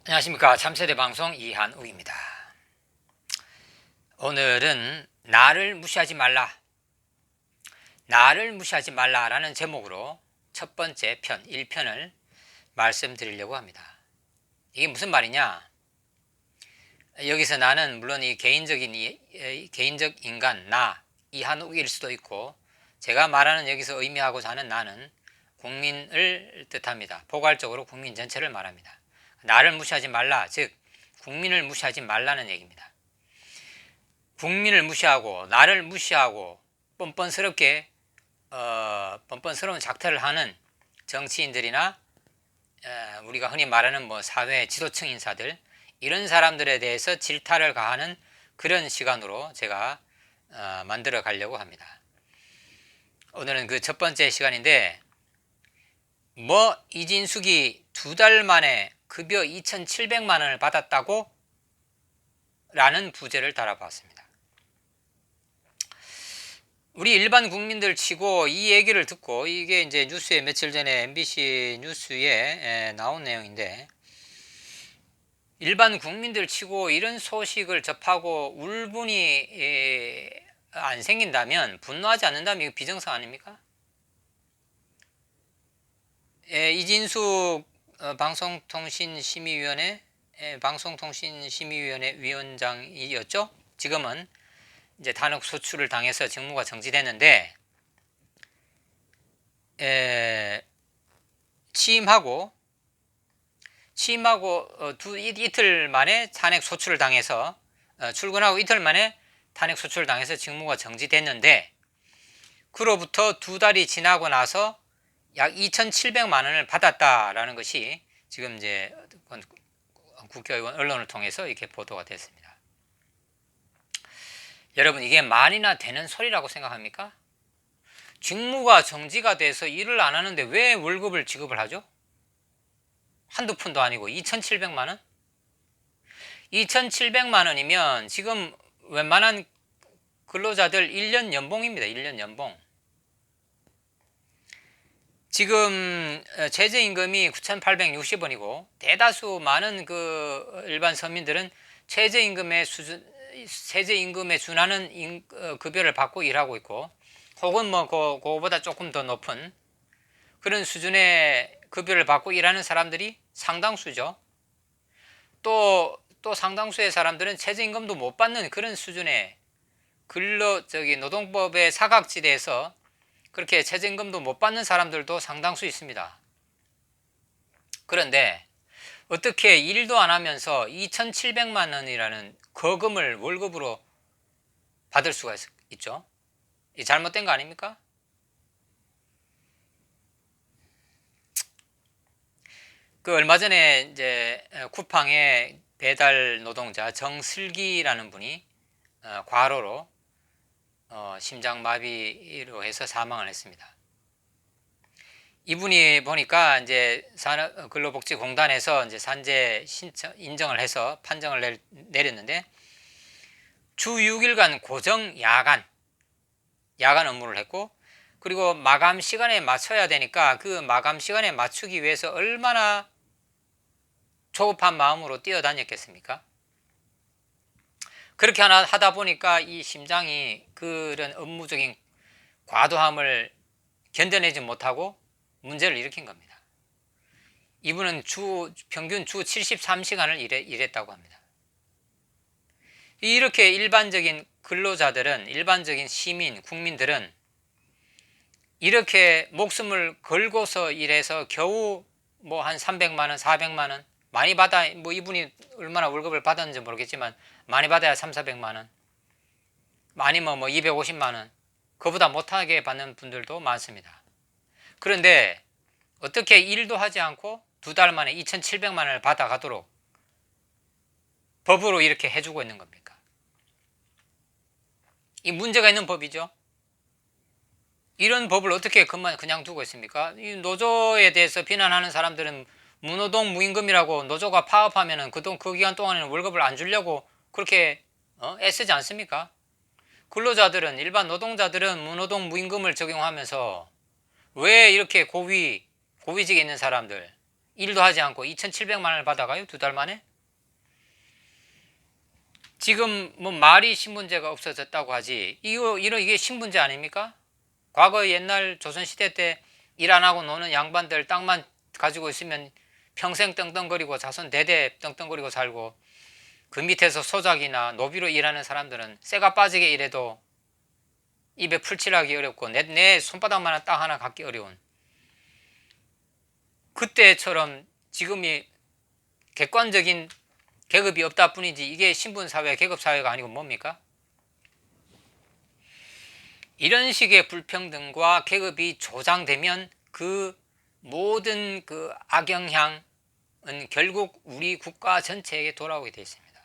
안녕하십니까. 참세대 방송 이한욱입니다. 오늘은 나를 무시하지 말라, 나를 무시하지 말라라는 제목으로 첫 번째 편 1편을 말씀드리려고 합니다. 이게 무슨 말이냐? 여기서 나는 물론 이 개인적 인간 나 이한욱일 수도 있고, 제가 말하는 여기서 의미하고자 하는 나는 국민을 뜻합니다. 포괄적으로 국민 전체를 말합니다. 나를 무시하지 말라, 즉 국민을 무시하지 말라는 얘기입니다. 국민을 무시하고 나를 무시하고 뻔뻔스러운 작태를 하는 정치인들이나 우리가 흔히 말하는 사회 지도층 인사들, 이런 사람들에 대해서 질타를 가하는 그런 시간으로 제가 만들어 가려고 합니다. 오늘은 그 첫 번째 시간인데, 이진숙이 2달 만에 급여 2,700만 원을 받았다고? 라는 부제를 달아봤습니다. 우리 일반 국민들 치고 이 얘기를 듣고, 이게 이제 뉴스에 며칠 전에 MBC 뉴스에 나온 내용인데, 일반 국민들 치고 이런 소식을 접하고 울분이 안 생긴다면, 분노하지 않는다면 이거 비정상 아닙니까? 이진숙 방송통신심의위원회 위원장이었죠. 지금은 이제 단독 소출을 당해서 직무가 정지됐는데, 취임하고 이틀 만에 탄핵 소출을 당해서 출근하고 이틀 만에 탄핵 소출을 당해서 직무가 정지됐는데, 그로부터 2달이 지나고 나서 약 2,700만 원을 받았다라는 것이 지금 이제 국회의원 언론을 통해서 이렇게 보도가 됐습니다. 여러분, 이게 말이나 되는 소리라고 생각합니까? 직무가 정지가 돼서 일을 안 하는데 왜 월급을 지급을 하죠? 한두 푼도 아니고 2,700만 원? 2,700만 원이면 지금 웬만한 근로자들 1년 연봉입니다. 1년 연봉. 지금 최저임금이 9,860원이고 대다수 많은 그 일반 서민들은 최저임금에 준하는 급여를 받고 일하고 있고, 혹은 그거보다 조금 더 높은 그런 수준의 급여를 받고 일하는 사람들이 상당수죠. 또 상당수의 사람들은 최저임금도 못 받는 그런 수준의 노동법의 사각지대에서 그렇게 최저임금도 못 받는 사람들도 상당수 있습니다. 그런데 어떻게 일도 안 하면서 2,700만 원이라는 거금을 월급으로 받을 수가 있죠? 이 잘못된 거 아닙니까? 그 얼마 전에 이제 쿠팡의 배달 노동자 정슬기라는 분이 과로로 심장마비로 해서 사망을 했습니다. 이분이 보니까 이제 근로복지공단에서 이제 산재 인정을 해서 판정을 내렸는데, 주 6일간 고정 야간 업무를 했고, 그리고 마감 시간에 맞춰야 되니까 그 마감 시간에 맞추기 위해서 얼마나 조급한 마음으로 뛰어다녔겠습니까? 그렇게 하다 보니까 이 심장이 그런 업무적인 과도함을 견뎌내지 못하고 문제를 일으킨 겁니다. 이분은 평균 주 73시간을 일했다고 합니다. 이렇게 일반적인 근로자들은, 일반적인 시민, 국민들은 이렇게 목숨을 걸고서 일해서 겨우 한 300만 원, 400만 원, 많이 받아, 이분이 얼마나 월급을 받았는지 모르겠지만 많이 받아야 3, 400만 원, 아니면 250만 원, 그보다 못하게 받는 분들도 많습니다. 그런데 어떻게 일도 하지 않고 2달 만에 2,700만 원을 받아가도록 법으로 이렇게 해주고 있는 겁니까? 이 문제가 있는 법이죠. 이런 법을 어떻게 그냥 두고 있습니까? 이 노조에 대해서 비난하는 사람들은 무노동 무임금이라고, 노조가 파업하면은 그 기간 동안에는 월급을 안 주려고 그렇게 애쓰지 않습니까? 근로자들은, 일반 노동자들은 무노동 무임금을 적용하면서 왜 이렇게 고위직에 있는 사람들, 일도 하지 않고 2,700만 원을 받아가요? 2달 만에? 지금 뭐 말이 신분제가 없어졌다고 하지. 이게 신분제 아닙니까? 과거 옛날 조선시대 때 일 안 하고 노는 양반들 땅만 가지고 있으면 평생 떵떵거리고 자손 대대 떵떵거리고 살고, 그 밑에서 소작이나 노비로 일하는 사람들은 쇠가 빠지게 일해도 입에 풀칠하기 어렵고 내 손바닥만한 땅 하나 갖기 어려운 그때처럼 지금이 객관적인 계급이 없다 뿐이지, 이게 신분사회 계급사회가 아니고 뭡니까? 이런 식의 불평등과 계급이 조장되면 그 모든 그 악영향은 결국 우리 국가 전체에게 돌아오게 되어 있습니다.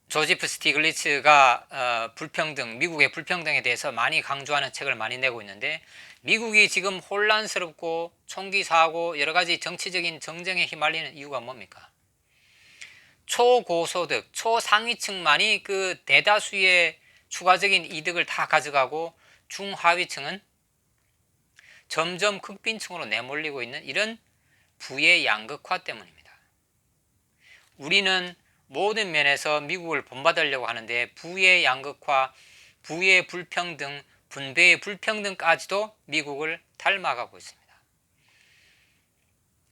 조지프 스티글리츠가 미국의 불평등에 대해서 많이 강조하는 책을 많이 내고 있는데, 미국이 지금 혼란스럽고 총기 사고 여러 가지 정치적인 정쟁에 휘말리는 이유가 뭡니까? 초고소득, 초상위층만이 그 대다수의 추가적인 이득을 다 가져가고 중하위층은 점점 극빈층으로 내몰리고 있는 이런 부의 양극화 때문입니다. 우리는 모든 면에서 미국을 본받으려고 하는데 부의 양극화, 부의 불평등, 분배의 불평등까지도 미국을 닮아가고 있습니다.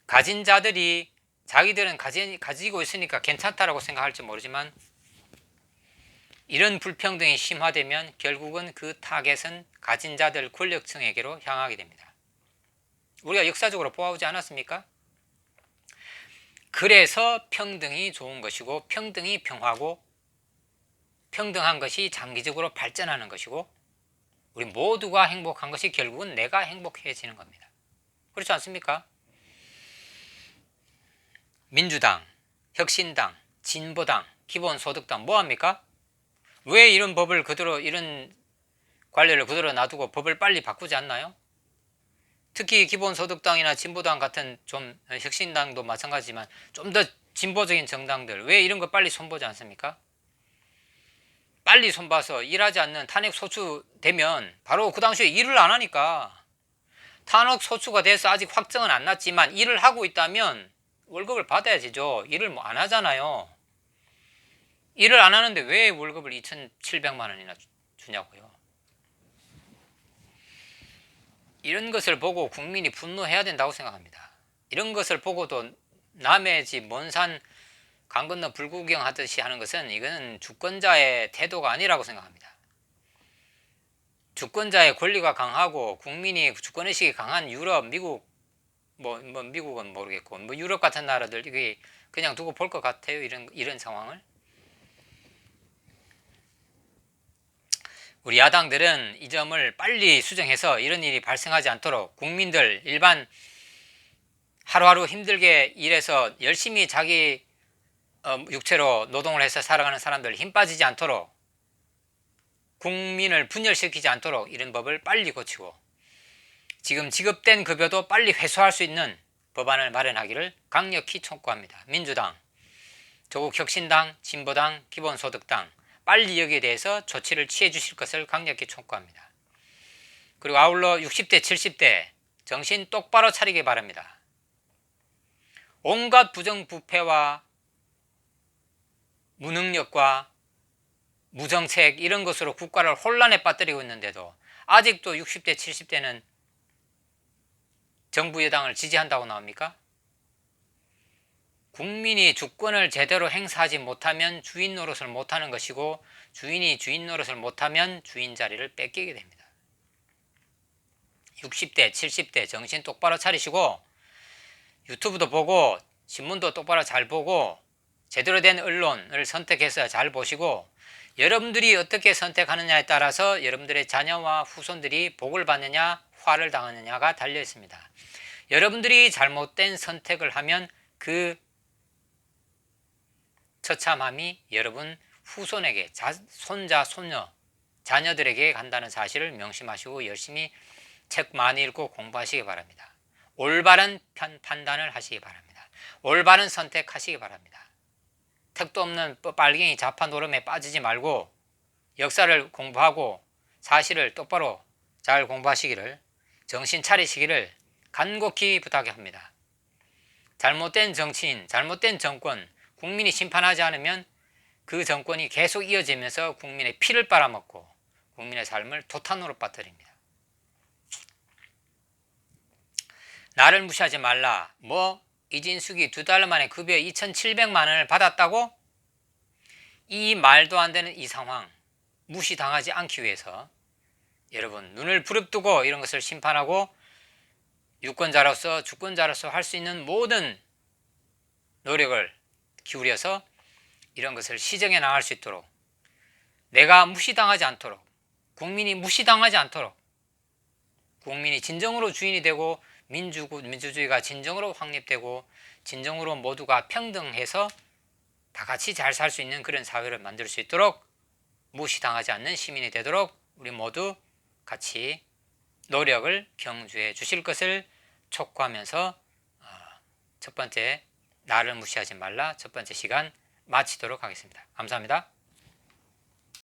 가진 자들이 자기들은 가지고 있으니까 괜찮다라고 생각할지 모르지만, 이런 불평등이 심화되면 결국은 그 타겟은 가진 자들 권력층에게로 향하게 됩니다. 우리가 역사적으로 보아오지 않았습니까? 그래서 평등이 좋은 것이고, 평등이 평화고, 평등한 것이 장기적으로 발전하는 것이고, 우리 모두가 행복한 것이 결국은 내가 행복해지는 겁니다. 그렇지 않습니까? 민주당, 혁신당, 진보당, 기본소득당 뭐합니까? 왜 이런 법을 그대로, 이런 관례를 그대로 놔두고 법을 빨리 바꾸지 않나요? 특히 기본소득당이나 진보당 같은 좀, 혁신당도 마찬가지지만 좀 더 진보적인 정당들 왜 이런 거 빨리 손보지 않습니까? 빨리 손봐서 일하지 않는 탄핵 소추되면 바로 그 당시에 일을 안 하니까, 탄핵 소추가 돼서 아직 확정은 안 났지만 일을 하고 있다면 월급을 받아야지죠. 일을 뭐 안 하잖아요. 일을 안 하는데 왜 월급을 2,700만 원이나 주냐고요. 이런 것을 보고 국민이 분노해야 된다고 생각합니다. 이런 것을 보고도 남의 집 먼 산 강 건너 불구경 하듯이 하는 것은, 이거는 주권자의 태도가 아니라고 생각합니다. 주권자의 권리가 강하고 국민이 주권의식이 강한 유럽, 미국, 미국은 모르겠고 유럽 같은 나라들 이게 그냥 두고 볼 것 같아요. 이런 상황을. 우리 야당들은 이 점을 빨리 수정해서 이런 일이 발생하지 않도록, 국민들 일반 하루하루 힘들게 일해서 열심히 자기 육체로 노동을 해서 살아가는 사람들 힘 빠지지 않도록, 국민을 분열시키지 않도록 이런 법을 빨리 고치고, 지금 지급된 급여도 빨리 회수할 수 있는 법안을 마련하기를 강력히 촉구합니다. 민주당, 조국혁신당, 진보당, 기본소득당 빨리 여기에 대해서 조치를 취해 주실 것을 강력히 촉구합니다. 그리고 아울러 60대, 70대 정신 똑바로 차리기 바랍니다. 온갖 부정부패와 무능력과 무정책 이런 것으로 국가를 혼란에 빠뜨리고 있는데도 아직도 60대, 70대는 정부 여당을 지지한다고 나옵니까? 국민이 주권을 제대로 행사하지 못하면 주인 노릇을 못하는 것이고, 주인이 주인 노릇을 못하면 주인 자리를 뺏기게 됩니다. 60대, 70대 정신 똑바로 차리시고, 유튜브도 보고 신문도 똑바로 잘 보고 제대로 된 언론을 선택해서 잘 보시고, 여러분들이 어떻게 선택하느냐에 따라서 여러분들의 자녀와 후손들이 복을 받느냐 화를 당하느냐가 달려 있습니다. 여러분들이 잘못된 선택을 하면 그 처참함이 여러분 후손에게, 손자, 손녀, 자녀들에게 간다는 사실을 명심하시고 열심히 책 많이 읽고 공부하시기 바랍니다. 올바른 판단을 하시기 바랍니다. 올바른 선택하시기 바랍니다. 택도 없는 빨갱이 좌파 노름에 빠지지 말고 역사를 공부하고 사실을 똑바로 잘 공부하시기를, 정신 차리시기를 간곡히 부탁합니다. 잘못된 정치인, 잘못된 정권, 국민이 심판하지 않으면 그 정권이 계속 이어지면서 국민의 피를 빨아먹고 국민의 삶을 도탄으로 빠뜨립니다. 나를 무시하지 말라. 이진숙이 2달 만에 급여 2,700만 원을 받았다고? 이 말도 안 되는 이 상황 무시당하지 않기 위해서 여러분 눈을 부릅뜨고 이런 것을 심판하고 유권자로서 주권자로서 할 수 있는 모든 노력을 기울여서 이런 것을 시정해 나갈 수 있도록, 내가 무시당하지 않도록, 국민이 무시당하지 않도록, 국민이 진정으로 주인이 되고 민주주의가 진정으로 확립되고 진정으로 모두가 평등해서 다 같이 잘 살 수 있는 그런 사회를 만들 수 있도록, 무시당하지 않는 시민이 되도록 우리 모두 같이 노력을 경주해 주실 것을 촉구하면서 첫 번째 나를 무시하지 말라 첫 번째 시간 마치도록 하겠습니다. 감사합니다.